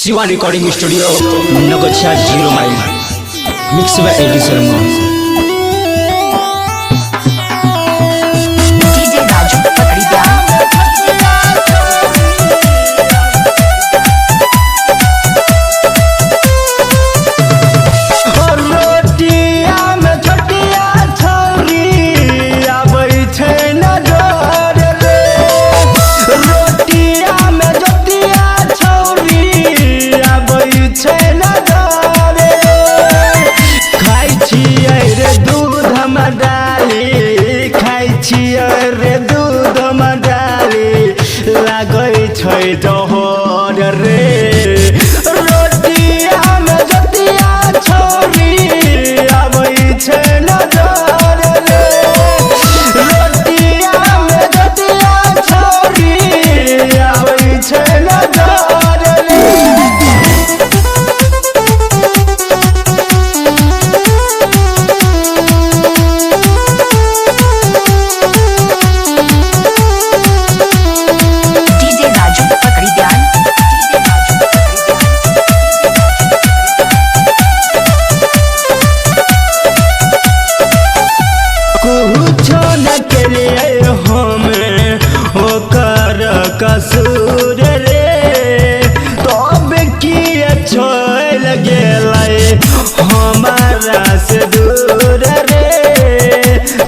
Shiva recording studio नगछिया 0 माइल mix by एडी Sharma. DJ Raju पकड़िया रे दूध में डाली लागै छै जहर रे रोटिया में जतिया छौरी आबै छै नजर रे रोटिया में जतिया छौरी आबै छै नजर रे। कसूर रे तब किए छोड़ गेलै हमारा से दूर रे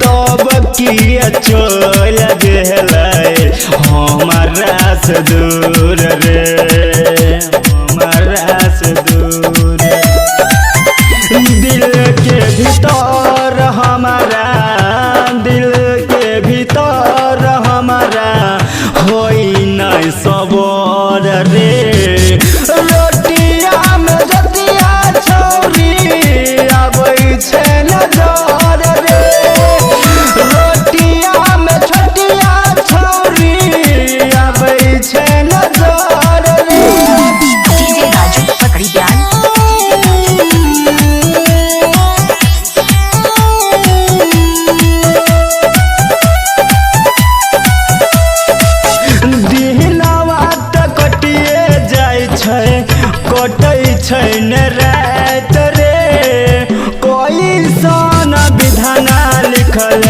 तब किए छोड़ गेलै हमारा से दूर रे हमारा से दूर दिल के भीतर हमारा दिल के भीतर हमारा होई नहीं सबर रे रोटिया में जतिया छौरी आबै छै नजर रे रोटिया में छटिया छौरी आबै छै नजर रे। डीजे राजू पकड़िया कटै छै न रात रे कोई सन विधान लिखल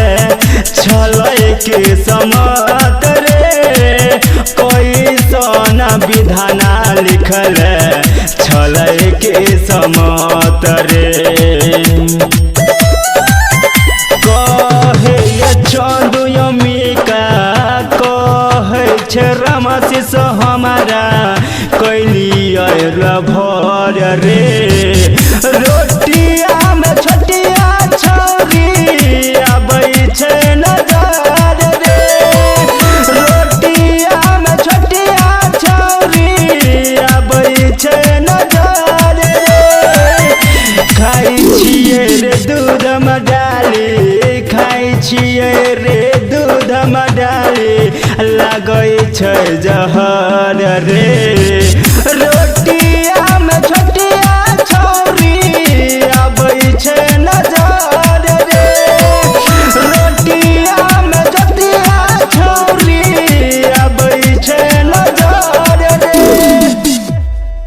छलै के समत रे कोई सन विधान लिखल छलै के समत रे कहे चंदू अमिका कहे छै रामशिष हमारा कैलिए भर रे रोटिया में छटिया छौरी आबै छै नजर रे रोटिया में छटिया छौरी आबै छै नजर रे खाइ छियै रे दूध में डाली खाइ छियै रे दूध में डाली लागै छै जहर रे।